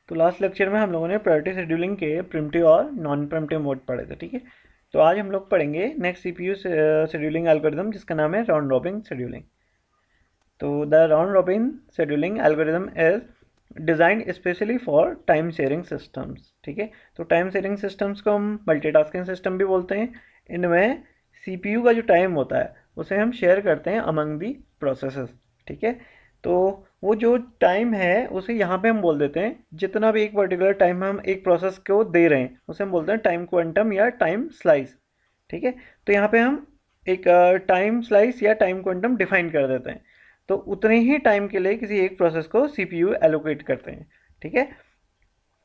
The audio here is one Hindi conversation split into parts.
तो लास्ट लेक्चर में हम लोगों ने प्रायोरिटी शेड्यूलिंग के प्रिमिटिव और नॉन प्रिमिटिव मोड पढ़े थे, ठीक है। तो आज हम लोग पढ़ेंगे नेक्स्ट सीपीयू शेड्यूलिंग एल्गोरिदम, जिसका नाम है राउंड रॉबिन शेड्यूलिंग। तो the round robin scheduling algorithm is designed specially for time sharing systems, ठीक है। तो टाइम शेयरिंग सिस्टम्स को हम मल्टीटास्किंग सिस्टम भी बोलते हैं। इनमें सीपीयू का जो टाइम होता है उसे हम शेयर करते हैं अमंग दी प्रोसेसेस, ठीक है। तो वो जो टाइम है उसे यहाँ पे हम बोल देते हैं, जितना भी एक पर्टिकुलर टाइम हम एक प्रोसेस को दे रहे हैं उसे हम बोलते हैं टाइम क्वांटम या टाइम स्लाइस, ठीक है। तो यहाँ पे हम एक टाइम स्लाइस या टाइम क्वांटम डिफाइन कर देते हैं। तो उतने ही टाइम के लिए किसी एक प्रोसेस को सीपीयू एलोकेट करते हैं, ठीक है।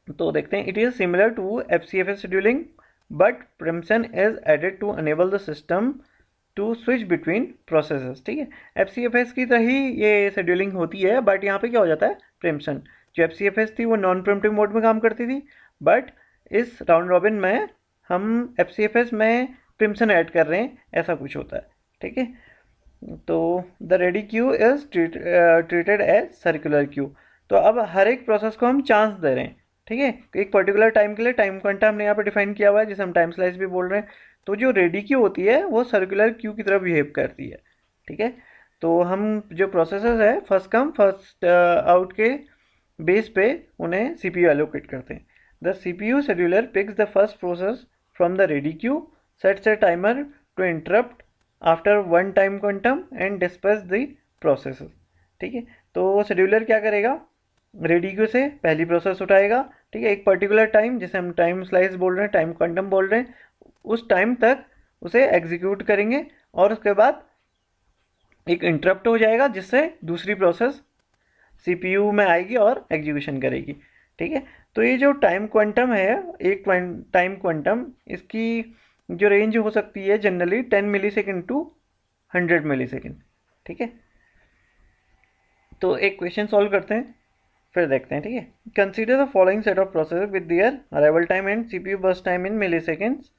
तो देखते हैं, it is similar to FCFS scheduling but preemption is added to enable the system to switch between processes, ठीक है। एफसीएफएस की तरह ही ये शेड्यूलिंग होती है, बट यहाँ पे क्या हो जाता है, प्रिम्पशन। जो एफसीएफएस थी वो नॉन प्रिम्पटिव मोड में काम करती थी, बट इस राउंड रॉबिन में हम एफसीएफएस में प्रिम्पशन ऐड कर रहे हैं, ऐसा कुछ होता है, ठीक है। तो the ready queue is treated as circular queue. तो अब हर एक प्रोसेस को हम चांस दे रहे हैं, ठीक है। एक पर्टिकुलर टाइम के लिए टाइम क्वांटा हमने यहाँ पे डिफाइन किया हुआ है, जिसे हम टाइम स्लाइस भी बोल रहे हैं। तो जो रेडी क्यू होती है वो सर्कुलर क्यू की तरह बिहेव करती है, ठीक है। तो हम जो प्रोसेसेस है फर्स्ट कम फर्स्ट आउट के बेस पे उन्हें सीपीयू एलोकेट करते हैं। The CPU scheduler picks the first process from the ready queue, sets a timer to interrupt after one time quantum and disperse the processes, ठीक है। तो शेड्यूलर क्या करेगा, रेडी क्यू से पहली प्रोसेस उठाएगा, ठीक है। एक पर्टिकुलर टाइम, जिसे हम टाइम स्लाइस बोल रहे हैं, टाइम क्वांटम बोल रहे हैं, उस टाइम तक उसे एग्जीक्यूट करेंगे और उसके बाद एक इंटरप्ट हो जाएगा, जिससे दूसरी प्रोसेस सीपीयू में आएगी और एग्जीक्यूशन करेगी, ठीक है। तो ये जो टाइम क्वांटम है, एक टाइम क्वांटम, इसकी जो रेंज हो सकती है generally 10 millisecond to 100 millisecond, ठीक है। तो एक क्वेश्चन सॉल्व करते हैं, फिर देखते हैं, ठीक है। Consider the following set of process with their arrival time and CPU burst time in milliseconds,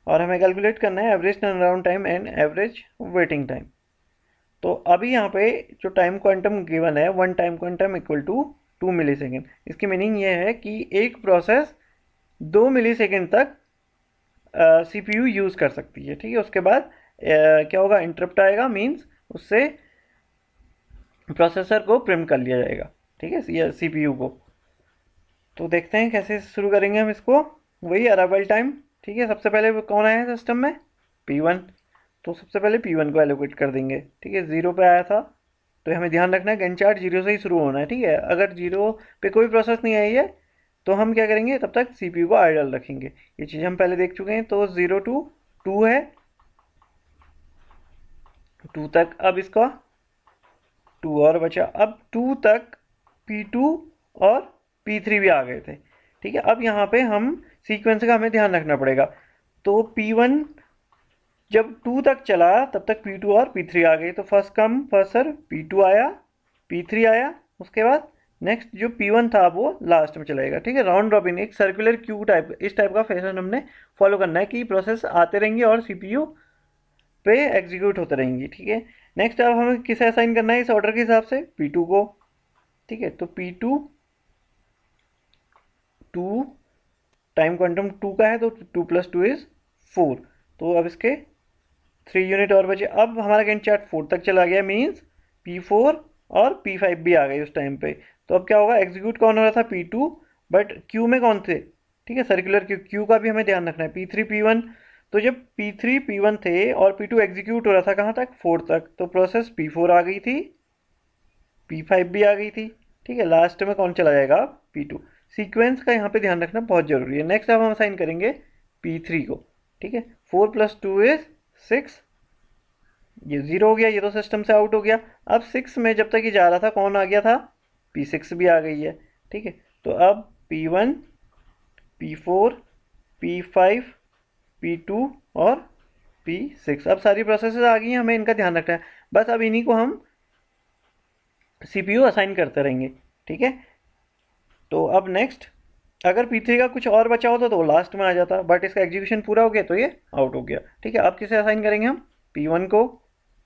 और हमें कैलकुलेट करना है average turnaround time and average waiting time. तो अभी यहाँ पे जो टाइम क्वांटम गिवन है, one time quantum equal to 2 millisecond. इसकी मीनिंग ये है कि एक प्रोसेस 2 मिली सेकेंड तक सीपीयू यूज़ कर सकती है, ठीक है। उसके बाद क्या होगा, इंटरप्ट आएगा, मीन्स उससे प्रोसेसर को प्रिम्प कर लिया जाएगा, ठीक है, ये सीपीयू को। तो देखते हैं कैसे शुरू करेंगे हम इसको। वही अराइवल टाइम, ठीक है। सबसे पहले कौन आया है सिस्टम में, P1। तो सबसे पहले P1 को एलोकेट कर देंगे, ठीक है। 0 पे आया था, तो हमें ध्यान रखना है गैंट चार्ट 0 से ही शुरू होना है, ठीक है। अगर 0 पे कोई प्रोसेस नहीं आई है तो हम क्या करेंगे, तब तक सीपीयू को आइडल रखेंगे। ये चीज़ हम पहले देख चुके हैं। तो 0 टू 2 है, 2 तक अब इसका 2 और बचा। अब 2 तक P2 और P3 भी आ गए थे, ठीक है। अब यहाँ पे हम सीक्वेंस का हमें ध्यान रखना पड़ेगा। तो P1 जब 2 तक चला तब तक P2 और P3 आ गए। तो फर्स्ट कम फर्स्ट सर्व, P2 आया, P3 आया, उसके बाद नेक्स्ट जो P1 था वो लास्ट में चलाएगा, ठीक है। राउंड रॉबिन एक सर्कुलर क्यू टाइप, इस टाइप का फैशन हमने फॉलो करना है कि प्रोसेस आते रहेंगे और सीपीयू पे एग्जीक्यूट होते रहेंगी, ठीक है। नेक्स्ट अब हमें किसे असाइन करना है इस ऑर्डर के हिसाब से, P2 को, ठीक है। तो P2 2 टाइम क्वांटम 2 का है, तो 2 + 2 = 4। तो अब इसके 3 यूनिट और बचे। अब हमारा गैंट चार्ट 4 तक चला गया, मीन्स P4 और P5 भी आ गई उस टाइम पे। तो अब क्या होगा, एग्जीक्यूट कौन हो रहा था, P2, बट क्यू में कौन थे, ठीक है, सर्कुलर क्यू। क्यू का भी हमें ध्यान रखना है, P3 P1। तो जब P3 P1 थे और P2 एग्जीक्यूट हो रहा था कहाँ तक, 4 तक, तो प्रोसेस P4 आ गई थी, P5 भी आ गई थी, ठीक है। लास्ट में कौन चला जाएगा, P2। सीक्वेंस का यहाँ पे ध्यान रखना बहुत जरूरी है। नेक्स्ट अब हम असाइन करेंगे P3 को, ठीक है। 4 + 2 = 6। ये 0 हो गया, ये तो सिस्टम से आउट हो गया। अब 6 में जब तक ये जा रहा था कौन आ गया था, P6 भी आ गई है, ठीक है। तो अब P1 P4 P5 P2 और P6, अब सारी प्रोसेसेस आ गई हैं, हमें इनका ध्यान रखना है। बस अब इन्हीं को हम सीपीयू असाइन करते रहेंगे, ठीक है। तो अब नेक्स्ट अगर P3 का कुछ और बचा होता तो वो लास्ट में आ जाता, बट इसका एग्जीक्यूशन पूरा हो गया तो ये आउट हो गया, ठीक है। अब किसे असाइन करेंगे हम, P1 को।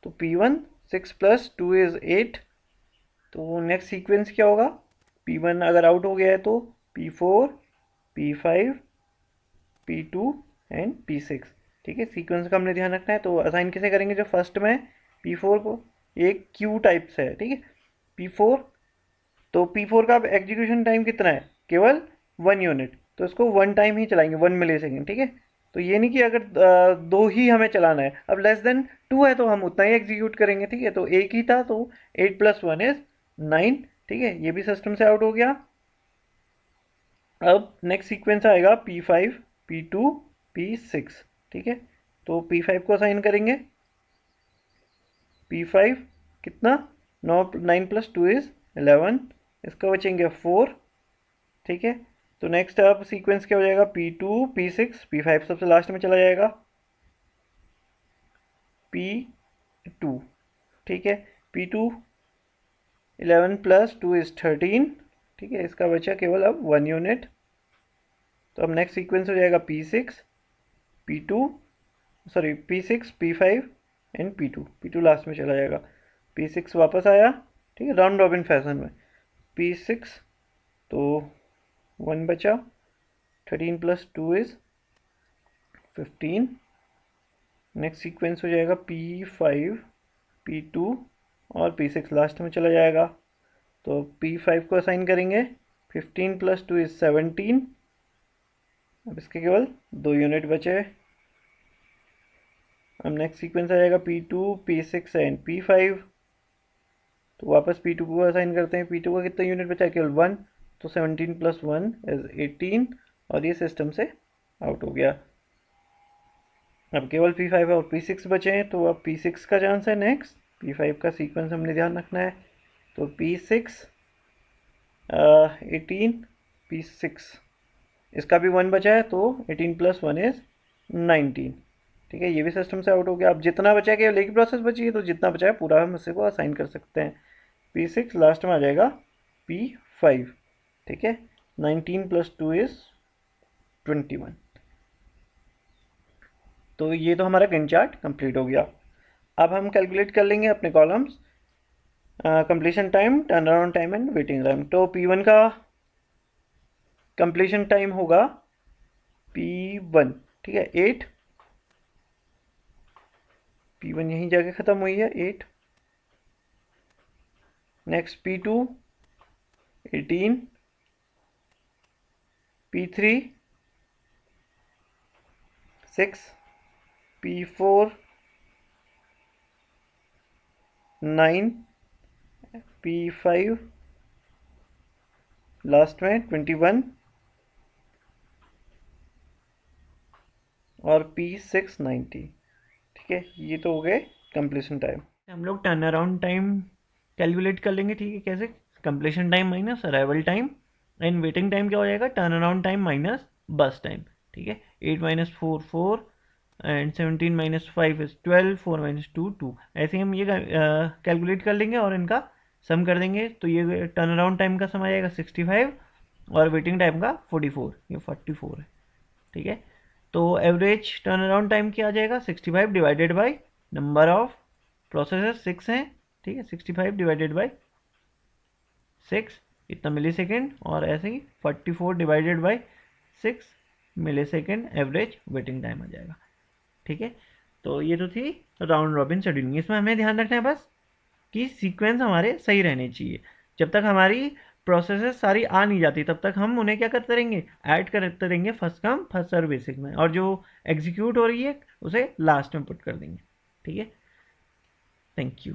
तो P1 6 + 2 = 8। तो नेक्स्ट सीक्वेंस क्या होगा, P1 अगर आउट हो गया है तो P4, P5, P2 and P6। ठीक है, सीक्वेंस का हमने ध्यान रखना है। तो असाइन कैसे करेंगे, जो फर्स्ट में P4 को एक क्यू टाइप से है, ठीक है, P4, तो P4 का अब एग्जीक्यूशन टाइम कितना है, केवल 1 यूनिट, तो इसको 1 टाइम ही चलाएंगे, 1 मिली सेकेंड। ठीक है, तो ये नहीं कि अगर दो ही हमें चलाना है, अब लेस देन 2 है तो हम उतना ही एग्जीक्यूट करेंगे। ठीक है, तो एक ही था, तो 8+1 = 9। ठीक है, ये भी सिस्टम से आउट हो गया। अब नेक्स्ट सीक्वेंस आएगा P5, P2, P6। ठीक है, तो P5 को असाइन करेंगे। P5 कितना, 9+2 = 11, इसका बचेंगे 4। ठीक है, तो नेक्स्ट अब सीक्वेंस क्या हो जाएगा, P2, P6, P5 सबसे लास्ट में चला जाएगा, P2। ठीक है, P2 11+2 = 13। ठीक है, इसका बचा केवल अब 1 यूनिट। तो अब नेक्स्ट सीक्वेंस हो जाएगा P6, P6, P5 and P2 last में चला जाएगा। P6 वापस आया, ठीक है, राउंड रॉबिन फैशन में। P6 तो 1 बचा, 13+2 = 15। नेक्स्ट सीक्वेंस हो जाएगा P5, P2 और P6 लास्ट में चला जाएगा। तो P5 को असाइन करेंगे, 15+2 = 17। अब इसके केवल 2 यूनिट बचे। अब नेक्स्ट सीक्वेंस आ जाएगा P2, P6 एंड P5। तो वापस P2 को असाइन करते हैं। P2 का कितना यूनिट बचा है, केवल 1, तो 17+1 = 18, और ये सिस्टम से आउट हो गया। अब केवल P5 और P6 बचे हैं, तो अब P6 का चांस है नेक्स्ट। P5 का सीक्वेंस हमने ध्यान रखना है, तो P6 18, P6 इसका भी 1 बचा है, तो 18+1 = 19। ठीक है, ये भी सिस्टम से आउट हो गया। अब जितना बचा है, केवल एक प्रोसेस बची है, तो जितना बचा है पूरा हम इसी को असाइन कर सकते हैं। P6 लास्ट में आ जाएगा P5। ठीक है, 19+2 = 21। तो ये तो हमारा गैंट चार्ट कंप्लीट हो गया। अब हम कैलकुलेट कर लेंगे अपने columns, completion time, turn around time and waiting time. तो P1 का कंप्लीशन टाइम होगा P1, ठीक है, 8। P1 यहीं जाके ख़त्म हुई है, 8। Next P2 18, P3 6, P4 9, P5 last में 21 और P6 90। ठीक है, ये तो हो गए कंप्लीशन टाइम। हम लोग टर्न अराउंड टाइम कैलकुलेट कर लेंगे। ठीक है, कैसे, completion time minus arrival time and waiting time क्या हो जाएगा, टर्न अराउंड टाइम माइनस बस टाइम। ठीक है, 8 - 4 4 एंड 17 - 5 = 12, 4 - 2 2। ऐसे हम ये कैलकुलेट कर लेंगे और इनका सम कर देंगे। तो ये टर्न अराउंड टाइम का सम आ जाएगा 65 और वेटिंग टाइम का 44, ये 44 है। ठीक है, तो एवरेज टर्न अराउंड टाइम क्या आ जाएगा, 65 divided by number of processes 6 हैं। ठीक है, 65 डिवाइडेड बाई 6 इतना मिली सेकेंड, और ऐसे ही 44 divided by 6 millisecond average waiting time आ जाएगा। ठीक है, तो ये तो थी राउंड रॉबिन शेड्यूलिंग। इसमें हमें ध्यान रखना है बस कि सीक्वेंस हमारे सही रहने चाहिए। जब तक हमारी प्रोसेसेस सारी आ नहीं जाती, तब तक हम उन्हें क्या करते रहेंगे, ऐड करते रहेंगे first come first serve basic में, और जो एग्जीक्यूट हो रही है उसे लास्ट में पुट कर देंगे। ठीक है, थैंक यू।